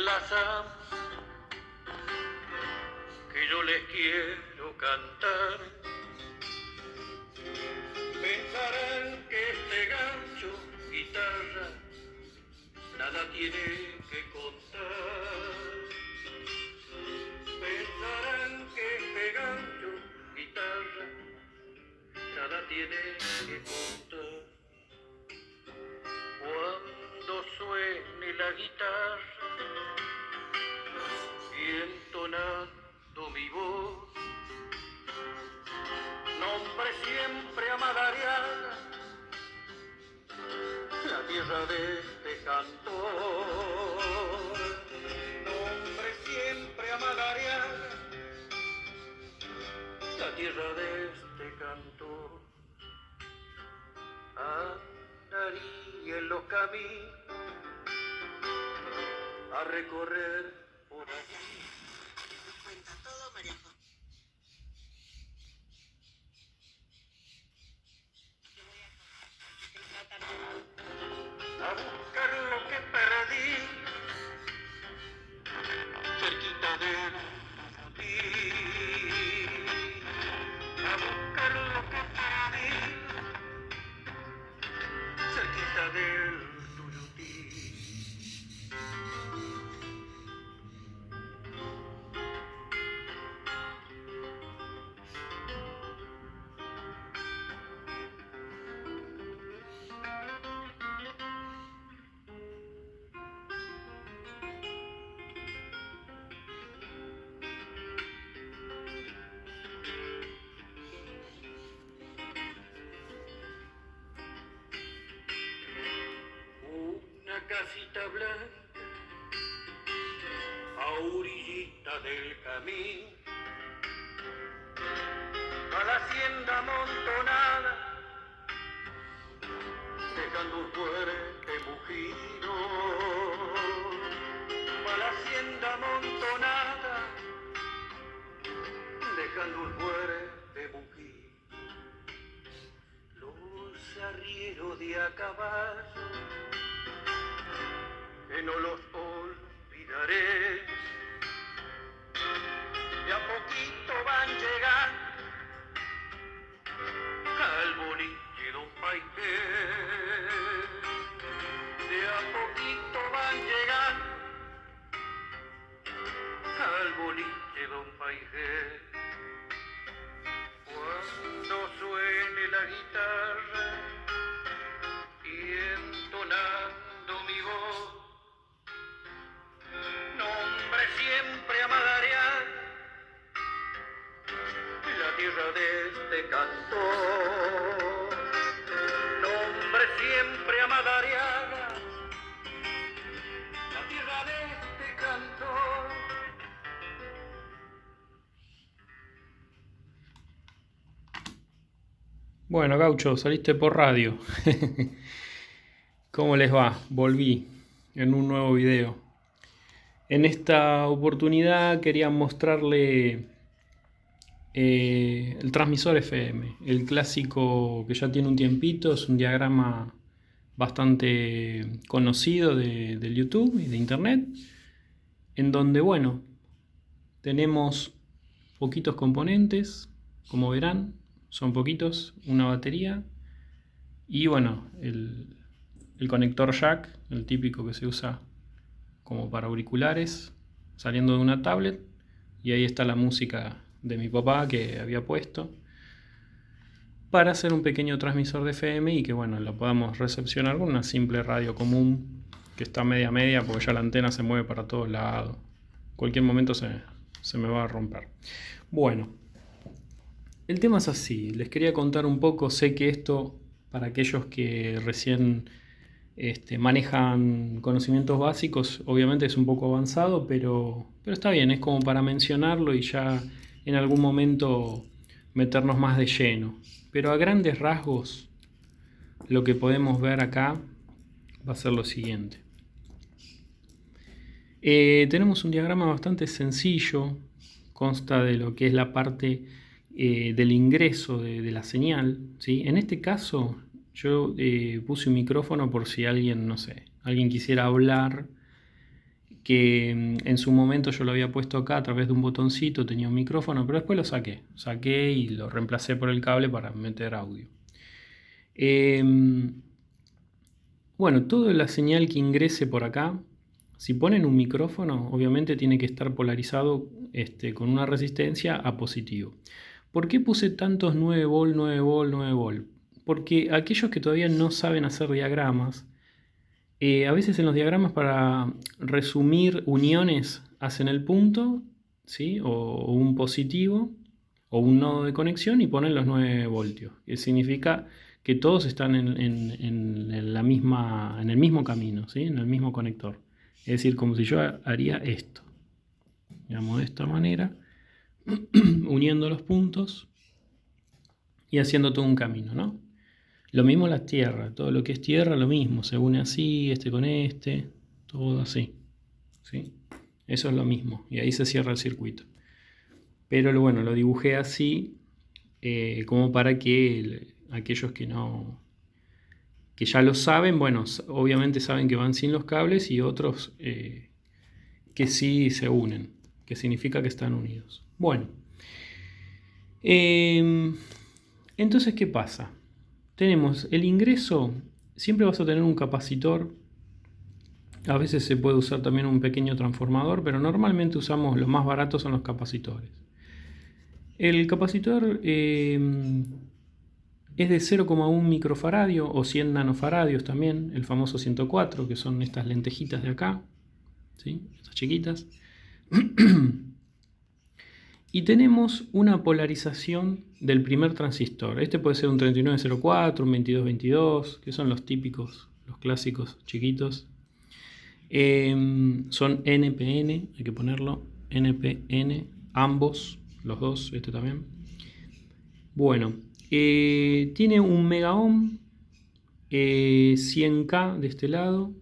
la samba que yo les quiero cantar. Pensarán que este gancho, guitarra, nada tiene que contar. Pensarán que este gancho, guitarra, nada tiene que contar. Cuando suene la guitarra y entonando mi voz, nombre siempre a Madariaga, la tierra de este cantor. Nombre siempre a Madariaga, la tierra de este cantor. Andaría en los caminos a recorrer por aquí. Cuenta todo, María José. A buscar lo que perdí cerquita del Tuyutí. A buscar lo que perdí cerquita del Tuyutí. Una casita blanca a orillita del camino, a la hacienda amontonada, dejando un fuerte mugido. A la hacienda amontonada, dejando un fuerte mugido. Los arrieros de a caballo, que no los olvidaré, de a poquito van llegando al boliche Don Paige. De a poquito van llegando al boliche Don Paige. Cuando suene la guitarra y entonando mi voz, nombre siempre a Madariaga, la tierra de este cantor. Nombre siempre a Madariaga, la tierra de este cantor. Bueno, Gaucho, saliste por radio. ¿Cómo les va? Volví en un nuevo video. En esta oportunidad quería mostrarle el transmisor FM, el clásico que ya tiene un tiempito, es un diagrama bastante conocido de YouTube y de Internet, en donde, bueno, tenemos poquitos componentes, como verán, son poquitos, una batería y, bueno, el conector jack, el típico que se usa como para auriculares, saliendo de una tablet, y ahí está la música de mi papá que había puesto para hacer un pequeño transmisor de FM y que, bueno, lo podamos recepcionar con una simple radio común que está media porque ya la antena se mueve para todos lados. En cualquier momento se me va a romper. Bueno, el tema es así, les quería contar un poco. Sé que esto, para aquellos que recién manejan conocimientos básicos, obviamente es un poco avanzado, pero está bien, es como para mencionarlo y ya en algún momento meternos más de lleno. Pero a grandes rasgos, lo que podemos ver acá va a ser lo siguiente. Tenemos un diagrama bastante sencillo, consta de lo que es la parte del ingreso de la señal, ¿sí? En este caso yo puse un micrófono por si alguien, no sé, alguien quisiera hablar que en su momento yo lo había puesto acá a través de un botoncito, tenía un micrófono, pero después lo saqué y lo reemplacé por el cable para meter audio. Bueno, toda la señal que ingrese por acá, si ponen un micrófono, obviamente tiene que estar polarizado con una resistencia a positivo. ¿Por qué puse tantos 9 volt, 9 volt, 9 volt? Porque aquellos que todavía no saben hacer diagramas, a veces en los diagramas para resumir uniones hacen el punto, ¿sí? o un positivo o un nodo de conexión y ponen los 9 voltios, que significa que todos están en la misma, en el mismo camino, ¿sí? En el mismo conector. Es decir, como si yo haría esto, digamos de esta manera, uniendo los puntos y haciendo todo un camino, ¿no? Lo mismo las tierras, todo lo que es tierra, lo mismo, se une así, este con este, todo así, ¿sí? Eso es lo mismo, y ahí se cierra el circuito. Pero bueno, lo dibujé así, como para que aquellos que ya lo saben, bueno, obviamente saben que van sin los cables, y otros que sí se unen, que significa que están unidos. Bueno, entonces, ¿qué pasa? Tenemos el ingreso, siempre vas a tener un capacitor, a veces se puede usar también un pequeño transformador, pero normalmente usamos, los más baratos son los capacitores. El capacitor es de 0,1 microfaradio o 100 nanofaradios también, el famoso 104, que son estas lentejitas de acá, ¿sí? Estas chiquitas. Y tenemos una polarización del primer transistor. Este puede ser un 3904, un 2222, que son los típicos, los clásicos chiquitos. Son NPN, hay que ponerlo, NPN, ambos, los dos, este también. Bueno, tiene un mega ohm, 100K de este lado.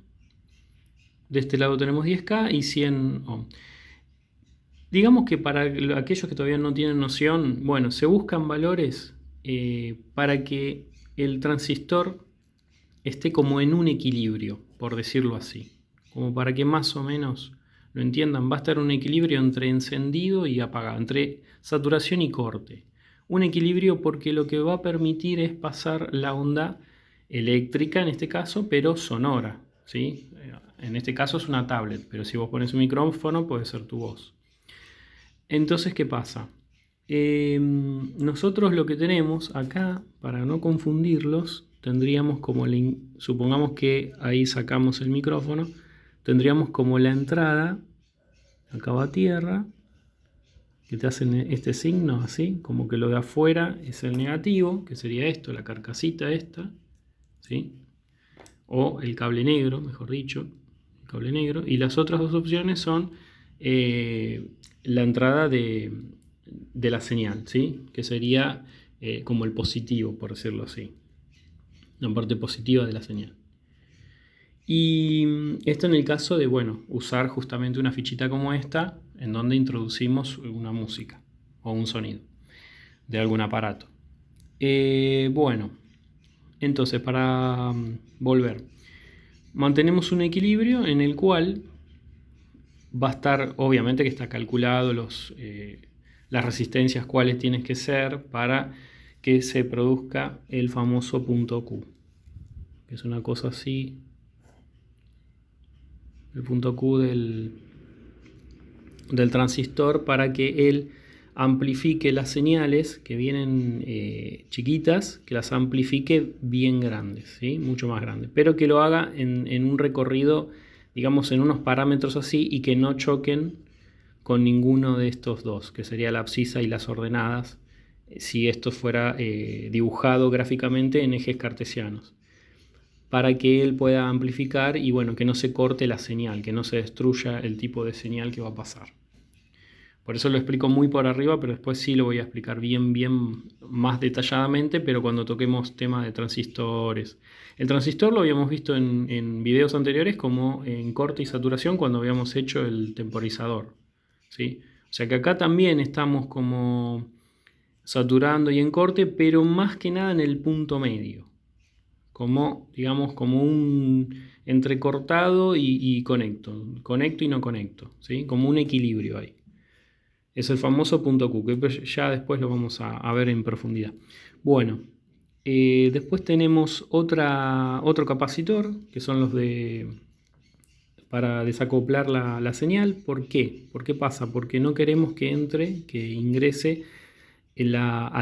De este lado tenemos 10K y 100 ohm. Digamos que para aquellos que todavía no tienen noción, bueno, se buscan valores para que el transistor esté como en un equilibrio, por decirlo así. Como para que más o menos lo entiendan, va a estar un equilibrio entre encendido y apagado, entre saturación y corte. Un equilibrio porque lo que va a permitir es pasar la onda eléctrica en este caso, pero sonora, ¿sí? En este caso es una tablet, pero si vos pones un micrófono puede ser tu voz. Entonces, ¿qué pasa? Nosotros lo que tenemos acá, para no confundirlos, tendríamos como, supongamos que ahí sacamos el micrófono, tendríamos como la entrada, acá va tierra, que te hacen este signo así, como que lo de afuera es el negativo, que sería esto, la carcasita esta, ¿sí? O el cable negro, mejor dicho, el cable negro, y las otras dos opciones son la entrada de la señal, ¿sí? Que sería como el positivo, por decirlo así, la parte positiva de la señal. Y esto en el caso de, bueno, usar justamente una fichita como esta, en donde introducimos una música o un sonido de algún aparato. Bueno, entonces para volver, mantenemos un equilibrio en el cual va a estar, obviamente que está calculado las resistencias cuáles tienen que ser para que se produzca el famoso punto Q, que es una cosa así, el punto Q del transistor, para que él amplifique las señales que vienen chiquitas, que las amplifique bien grandes, ¿sí? Mucho más grandes, pero que lo haga en un recorrido, digamos, en unos parámetros así, y que no choquen con ninguno de estos dos, que sería la abscisa y las ordenadas, si esto fuera dibujado gráficamente en ejes cartesianos, para que él pueda amplificar y, bueno, que no se corte la señal, que no se destruya el tipo de señal que va a pasar. Por eso lo explico muy por arriba, pero después sí lo voy a explicar bien más detalladamente, pero cuando toquemos temas de transistores. El transistor lo habíamos visto en videos anteriores como en corte y saturación, cuando habíamos hecho el temporizador, ¿sí? O sea que acá también estamos como saturando y en corte, pero más que nada en el punto medio. como, digamos, como un entrecortado y conecto y no conecto, ¿sí? Como un equilibrio ahí. Es el famoso punto Q, que ya después lo vamos a ver en profundidad. Bueno, después tenemos otro capacitor, que son los para desacoplar la señal. ¿Por qué? ¿Por qué pasa? Porque no queremos que ingrese la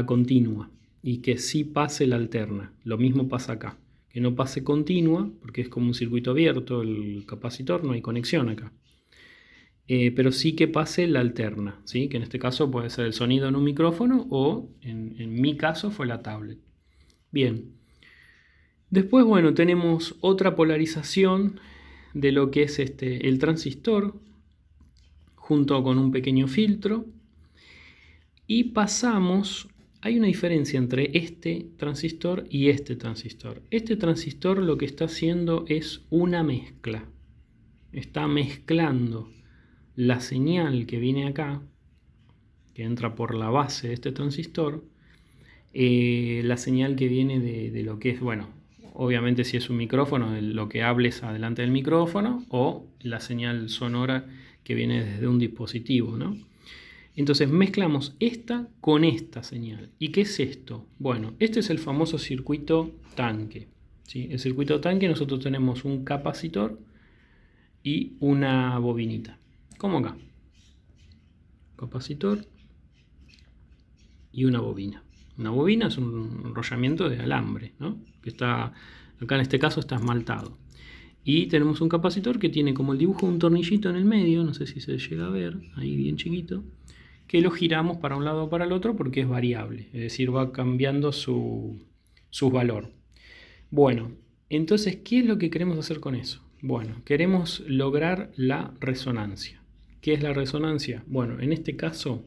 continua y que sí pase la alterna. Lo mismo pasa acá, que no pase continua, porque es como un circuito abierto el capacitor, no hay conexión acá. Pero sí que pase la alterna, ¿sí? Que en este caso puede ser el sonido en un micrófono o en mi caso fue la tablet. Bien. Después, bueno, tenemos otra polarización de lo que es el transistor junto con un pequeño filtro. Y pasamos, hay una diferencia entre este transistor y este transistor. Este transistor lo que está haciendo es una mezcla. Está mezclando la señal que viene acá, que entra por la base de este transistor, la señal que viene de lo que es, bueno, obviamente si es un micrófono, de lo que hables adelante del micrófono, o la señal sonora que viene desde un dispositivo, ¿no? Entonces mezclamos esta con esta señal. ¿Y qué es esto? Bueno, este es el famoso circuito tanque, ¿sí? El circuito tanque, nosotros tenemos un capacitor y una bobinita, como acá. Capacitor y una bobina. Una bobina es un enrollamiento de alambre, ¿no? Que está, acá en este caso está esmaltado. Y tenemos un capacitor que tiene como el dibujo un tornillito en el medio, no sé si se llega a ver, ahí bien chiquito, que lo giramos para un lado o para el otro porque es variable, es decir, va cambiando su valor. Bueno, entonces, ¿qué es lo que queremos hacer con eso? Bueno, queremos lograr la resonancia. ¿Qué es la resonancia? Bueno, en este caso,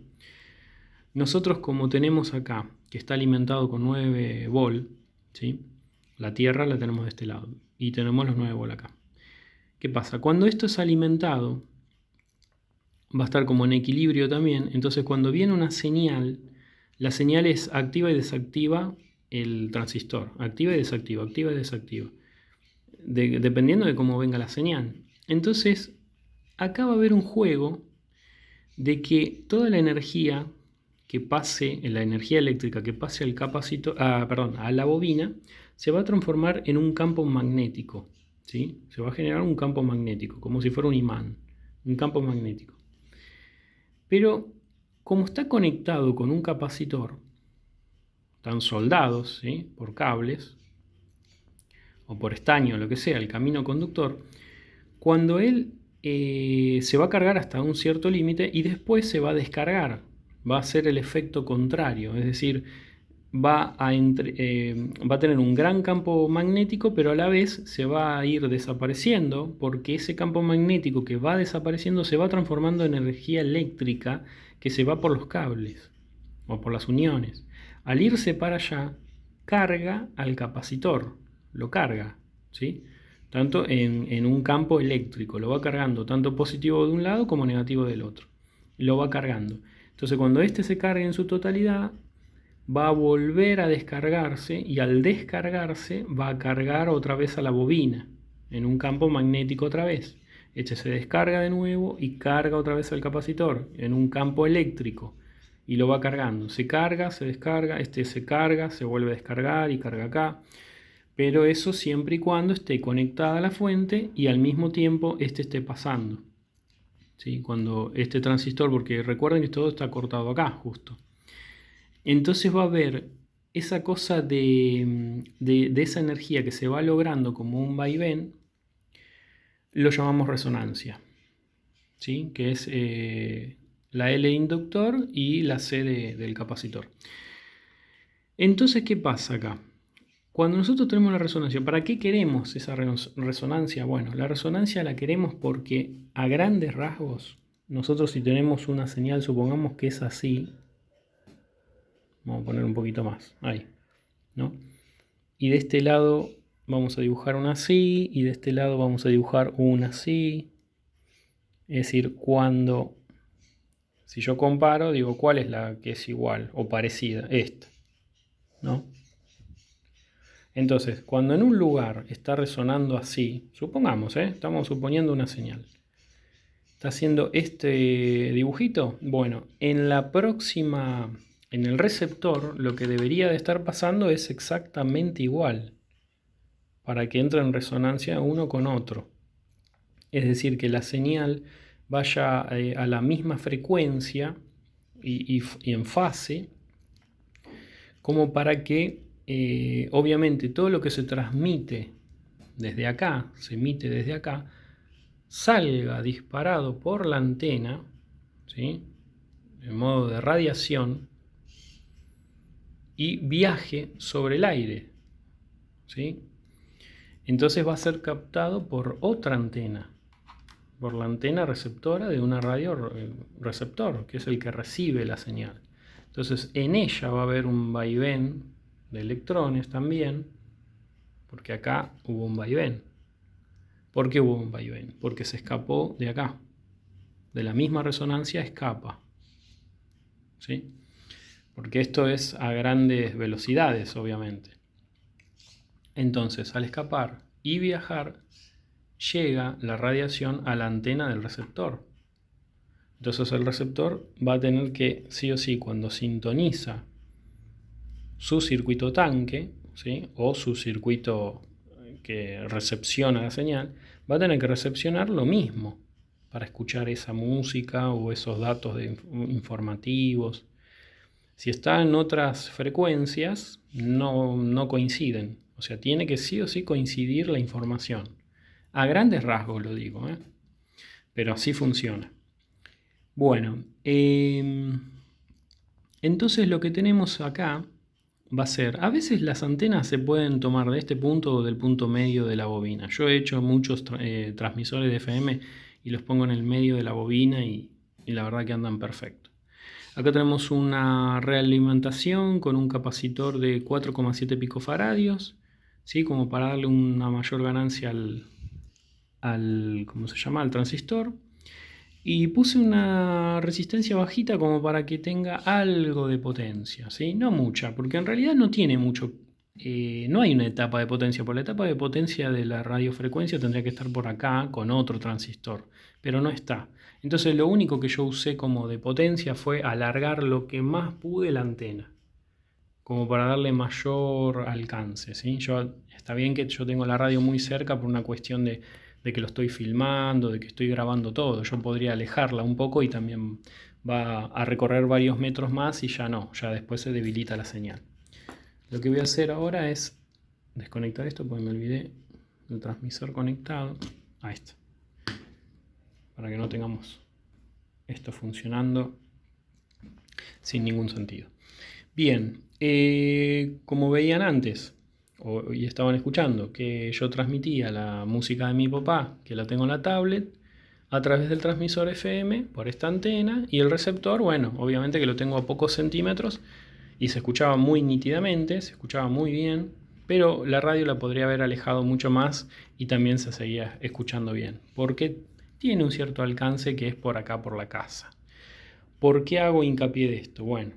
nosotros como tenemos acá, que está alimentado con 9 volt, ¿sí? La tierra la tenemos de este lado y tenemos los 9 volt acá. ¿Qué pasa? Cuando esto es alimentado, va a estar como en equilibrio también. Entonces cuando viene una señal, la señal es activa y desactiva el transistor. Activa y desactiva, activa y desactiva. Dependiendo de cómo venga la señal. Entonces acá va a haber un juego de que toda la energía que pase, la energía eléctrica que pase al capacitor, a la bobina, se va a transformar en un campo magnético, ¿sí? Se va a generar un campo magnético, como si fuera un imán, un campo magnético. Pero como está conectado con un capacitor, están soldados, ¿sí? Por cables o por estaño, lo que sea, el camino conductor, cuando él se va a cargar hasta un cierto límite y después se va a descargar, va a hacer el efecto contrario, es decir, va a tener un gran campo magnético, pero a la vez se va a ir desapareciendo porque ese campo magnético que va desapareciendo se va transformando en energía eléctrica que se va por los cables o por las uniones. Al irse para allá, carga al capacitor, lo carga, ¿sí? Tanto en un campo eléctrico, lo va cargando tanto positivo de un lado como negativo del otro. Lo va cargando. Entonces cuando este se cargue en su totalidad, va a volver a descargarse y al descargarse va a cargar otra vez a la bobina en un campo magnético otra vez. Este se descarga de nuevo y carga otra vez al capacitor en un campo eléctrico y lo va cargando. Se carga, se descarga, este se carga, se vuelve a descargar y carga acá. Pero eso siempre y cuando esté conectada a la fuente y al mismo tiempo este esté pasando, ¿sí? Cuando este transistor, porque recuerden que todo está cortado acá justo. Entonces va a haber esa cosa de esa energía que se va logrando como un vaivén, lo llamamos resonancia, ¿sí? Que es la L inductor y la C del capacitor. Entonces, ¿qué pasa acá? Cuando nosotros tenemos la resonancia, ¿para qué queremos esa resonancia? Bueno, la resonancia la queremos porque a grandes rasgos, nosotros si tenemos una señal, supongamos que es así, vamos a poner un poquito más, ahí, ¿no? Y de este lado vamos a dibujar una así, y de este lado vamos a dibujar una así. Es decir, si yo comparo, digo, ¿cuál es la que es igual o parecida? Esta, ¿no? Entonces, cuando en un lugar está resonando así, supongamos, estamos suponiendo una señal, está haciendo este dibujito, bueno, en la próxima, en el receptor, lo que debería de estar pasando es exactamente igual, para que entre en resonancia uno con otro. Es decir, que la señal vaya a la misma frecuencia y en fase, como para que obviamente todo lo que se transmite desde acá, se emite desde acá, salga disparado por la antena, ¿sí?, en modo de radiación, y viaje sobre el aire, ¿sí? Entonces va a ser captado por otra antena, por la antena receptora de una radio receptor, que es el que recibe la señal. Entonces en ella va a haber un vaivén de electrones también, porque acá hubo un vaivén. ¿Por qué hubo un vaivén? Porque se escapó de acá. De la misma resonancia escapa, ¿sí? Porque esto es a grandes velocidades, obviamente. Entonces, al escapar y viajar, llega la radiación a la antena del receptor. Entonces el receptor va a tener que, sí o sí, cuando sintoniza su circuito tanque, ¿sí?, o su circuito que recepciona la señal, va a tener que recepcionar lo mismo para escuchar esa música o esos datos informativos. Si está en otras frecuencias, no coinciden. O sea, tiene que sí o sí coincidir la información. A grandes rasgos lo digo, pero así funciona. Bueno, entonces lo que tenemos acá va a ser, a veces las antenas se pueden tomar de este punto o del punto medio de la bobina. Yo he hecho muchos transmisores de FM y los pongo en el medio de la bobina y la verdad que andan perfecto. Acá tenemos una realimentación con un capacitor de 4,7 picofaradios, ¿sí?, como para darle una mayor ganancia ¿cómo se llama?, al transistor. Y puse una resistencia bajita como para que tenga algo de potencia, ¿sí? No mucha, porque en realidad no tiene mucho, no hay una etapa de potencia. Por la etapa de potencia de la radiofrecuencia tendría que estar por acá con otro transistor, pero no está. Entonces lo único que yo usé como de potencia fue alargar lo que más pude la antena, como para darle mayor alcance, ¿sí? Está bien que yo tengo la radio muy cerca por una cuestión de que lo estoy filmando, de que estoy grabando todo. Yo podría alejarla un poco y también va a recorrer varios metros más y ya después se debilita la señal. Lo que voy a hacer ahora es desconectar esto porque me olvidé del transmisor conectado. Ahí está. Para que no tengamos esto funcionando sin ningún sentido. Bien, como veían antes, y estaban escuchando, que yo transmitía la música de mi papá, que la tengo en la tablet, a través del transmisor FM por esta antena, y el receptor, bueno, obviamente que lo tengo a pocos centímetros y se escuchaba muy nítidamente, se escuchaba muy bien, pero la radio la podría haber alejado mucho más y también se seguía escuchando bien, porque tiene un cierto alcance que es por acá, por la casa. ¿Por qué hago hincapié de esto? Bueno,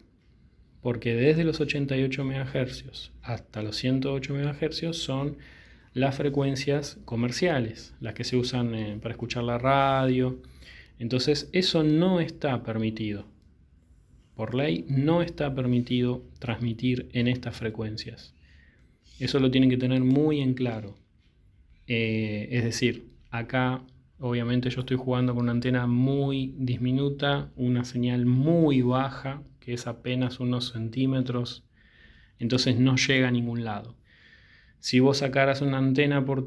porque desde los 88 MHz hasta los 108 MHz son las frecuencias comerciales, las que se usan para escuchar la radio. Entonces eso no está permitido. Por ley no está permitido transmitir en estas frecuencias. Eso lo tienen que tener muy en claro. Es decir, acá obviamente yo estoy jugando con una antena muy diminuta, una señal muy baja, que es apenas unos centímetros, entonces no llega a ningún lado. Si vos sacaras una antena por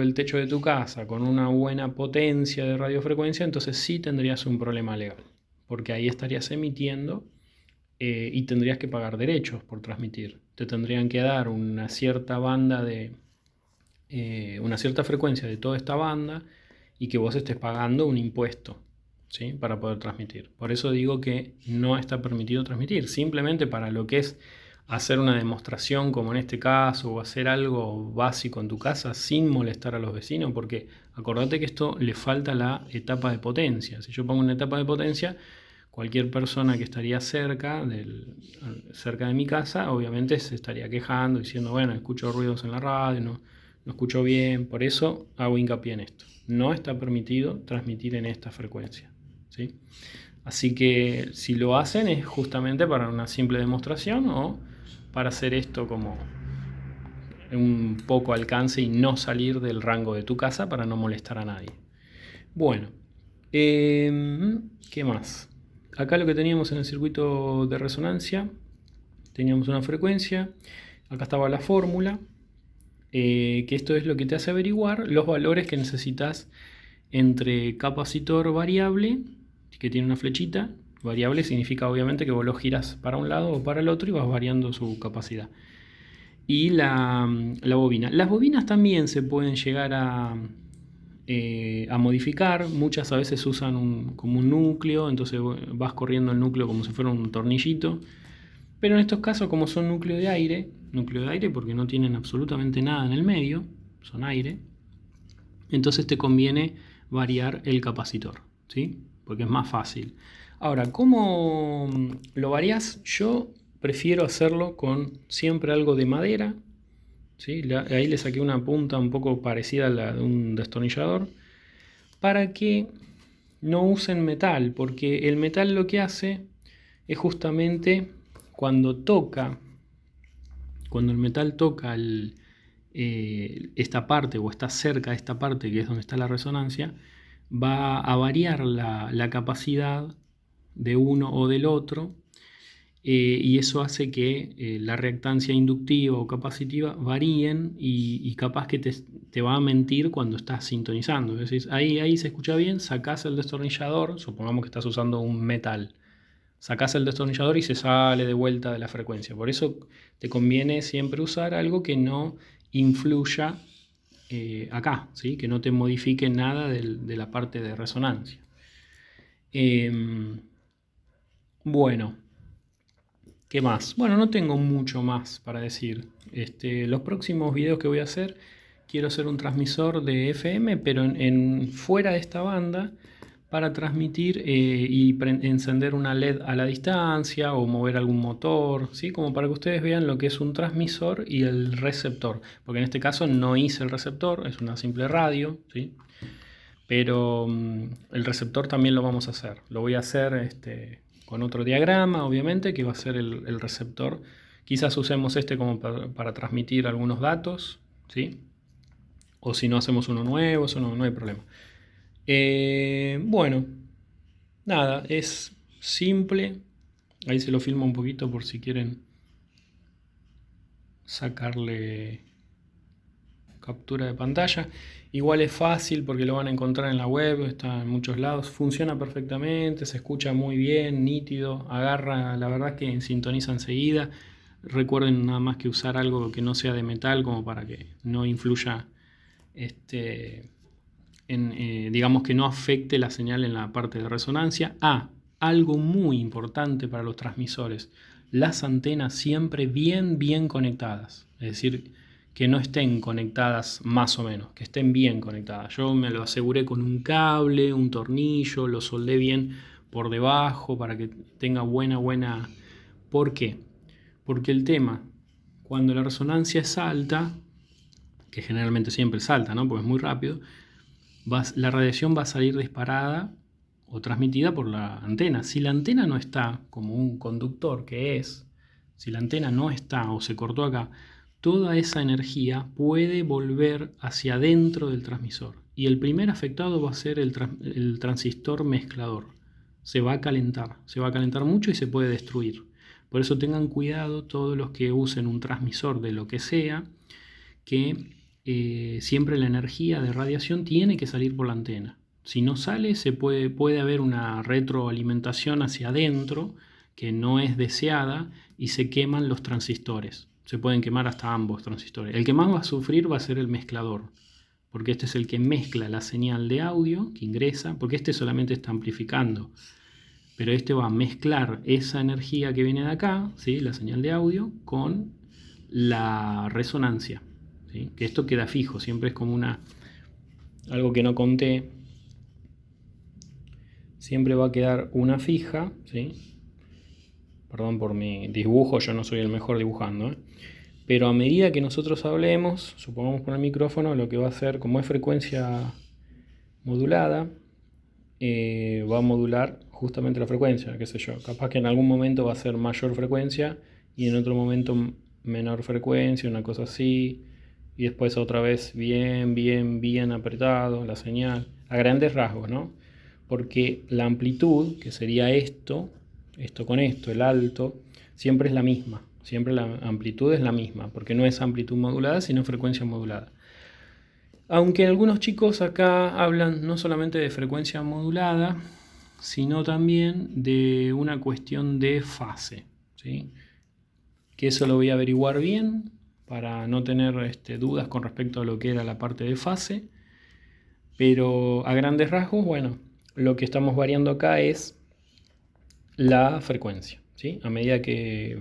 el techo de tu casa con una buena potencia de radiofrecuencia, entonces sí tendrías un problema legal, porque ahí estarías emitiendo y tendrías que pagar derechos por transmitir. Te tendrían que dar una cierta banda una cierta frecuencia de toda esta banda y que vos estés pagando un impuesto, ¿sí?, para poder transmitir. Por eso digo que no está permitido transmitir. Simplemente para lo que es hacer una demostración, como en este caso, o hacer algo básico en tu casa sin molestar a los vecinos, porque acordate que esto le falta la etapa de potencia. Si yo pongo una etapa de potencia, cualquier persona que estaría cerca de mi casa, obviamente se estaría quejando, diciendo, bueno, escucho ruidos en la radio, no escucho bien, por eso hago hincapié en esto. No está permitido transmitir en esta frecuencia, ¿sí? Así que si lo hacen es justamente para una simple demostración o para hacer esto como un poco alcance y no salir del rango de tu casa para no molestar a nadie. Bueno, ¿qué más? Acá lo que teníamos en el circuito de resonancia, teníamos una frecuencia, acá estaba la fórmula, que esto es lo que te hace averiguar los valores que necesitas entre capacitor variable, que tiene una flechita. Variable significa obviamente que vos lo giras para un lado o para el otro y vas variando su capacidad. Y la bobina. Las bobinas también se pueden llegar a modificar. Muchas a veces usan como un núcleo, entonces vas corriendo el núcleo como si fuera un tornillito. Pero en estos casos, como son núcleo de aire porque no tienen absolutamente nada en el medio, son aire, entonces te conviene variar el capacitor, ¿sí? Porque es más fácil. Ahora, ¿cómo lo variás? Yo prefiero hacerlo con siempre algo de madera, ¿sí? Ahí le saqué una punta un poco parecida a la de un destornillador, para que no usen metal, porque el metal lo que hace es justamente cuando el metal toca esta parte o está cerca de esta parte que es donde está la resonancia, va a variar la capacidad de uno o del otro, y eso hace que la reactancia inductiva o capacitiva varíen y capaz que te va a mentir cuando estás sintonizando. Es decir, ahí se escucha bien, sacás el destornillador, supongamos que estás usando un metal, sacás el destornillador y se sale de vuelta de la frecuencia. Por eso te conviene siempre usar algo que no influya acá, ¿sí? Que no te modifique nada de la parte de resonancia. Bueno, ¿qué más? Bueno, no tengo mucho más para decir. Los próximos videos que voy a hacer, quiero hacer un transmisor de FM, pero fuera de esta banda, para transmitir y encender una LED a la distancia o mover algún motor, ¿sí? Como para que ustedes vean lo que es un transmisor y el receptor. Porque en este caso no hice el receptor, es una simple radio, ¿sí? Pero el receptor también lo vamos a hacer. Lo voy a hacer con otro diagrama, obviamente, que va a ser el receptor. Quizás usemos este como para transmitir algunos datos, ¿sí? O si no hacemos uno nuevo, eso no hay problema. Bueno, nada, es simple. Ahí se lo filmo un poquito por si quieren sacarle captura de pantalla. Igual es fácil porque lo van a encontrar en la web, está en muchos lados, funciona perfectamente, se escucha muy bien, nítido, agarra, la verdad que sintoniza enseguida. Recuerden nada más que usar algo que no sea de metal como para que no influya digamos que no afecte la señal en la parte de resonancia. Algo muy importante para los transmisores, las antenas siempre bien conectadas, es decir, que no estén conectadas más o menos, que estén bien conectadas. Yo me lo aseguré con un cable, un tornillo, lo soldé bien por debajo para que tenga buena. ¿Por qué? Porque el tema, cuando la resonancia es alta, que generalmente siempre es alta, ¿no? Porque es muy rápido, la radiación va a salir disparada o transmitida por la antena. Si la antena no está como un conductor que es, si la antena no está o se cortó acá, toda esa energía puede volver hacia adentro del transmisor. Y el primer afectado va a ser el transistor mezclador. Se va a calentar mucho y se puede destruir. Por eso tengan cuidado todos los que usen un transmisor de lo que sea, que siempre la energía de radiación tiene que salir por la antena. Si no sale, puede haber una retroalimentación hacia adentro que no es deseada y se queman los transistores. Se pueden quemar hasta ambos transistores. El que más va a sufrir va a ser el mezclador, porque este es el que mezcla la señal de audio que ingresa, porque este solamente está amplificando, pero este va a mezclar esa energía que viene de acá, ¿sí? La señal de audio, con la resonancia, ¿sí? Que esto queda fijo, siempre es como algo que no conté. siempre va a quedar una fija, ¿sí? Perdón por mi dibujo, yo no soy el mejor dibujando, ¿eh? Pero a medida que nosotros hablemos, supongamos con el micrófono, lo que va a hacer, como es frecuencia modulada, va a modular justamente la frecuencia, qué sé yo. Capaz que en algún momento va a ser mayor frecuencia y en otro momento menor frecuencia, una cosa así. Y después otra vez bien apretado la señal. A grandes rasgos, ¿no? Porque la amplitud, que sería esto con esto, el alto, siempre es la misma. Siempre la amplitud es la misma, porque no es amplitud modulada, sino frecuencia modulada. Aunque algunos chicos acá hablan no solamente de frecuencia modulada, sino también de una cuestión de fase, ¿sí? Que eso lo voy a averiguar bien para no tener dudas con respecto a lo que era la parte de fase. Pero a grandes rasgos, bueno, lo que estamos variando acá es la frecuencia, ¿sí? A medida que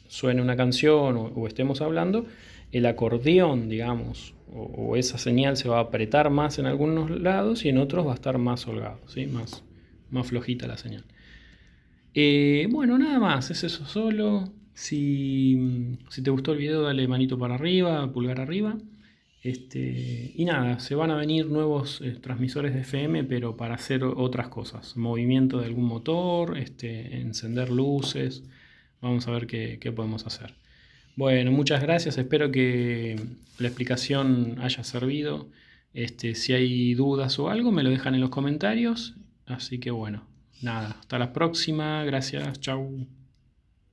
suene una canción o estemos hablando, el acordeón, digamos, o esa señal se va a apretar más en algunos lados y en otros va a estar más holgado, ¿sí? Más flojita la señal. Bueno, nada más, es eso solo. Si te gustó el video, dale manito para arriba, pulgar arriba. Y nada, se van a venir nuevos transmisores de FM, pero para hacer otras cosas. Movimiento de algún motor, encender luces. Vamos a ver qué podemos hacer. Bueno, muchas gracias. Espero que la explicación haya servido. Si hay dudas o algo, me lo dejan en los comentarios. Así que bueno, nada, hasta la próxima. Gracias, chau.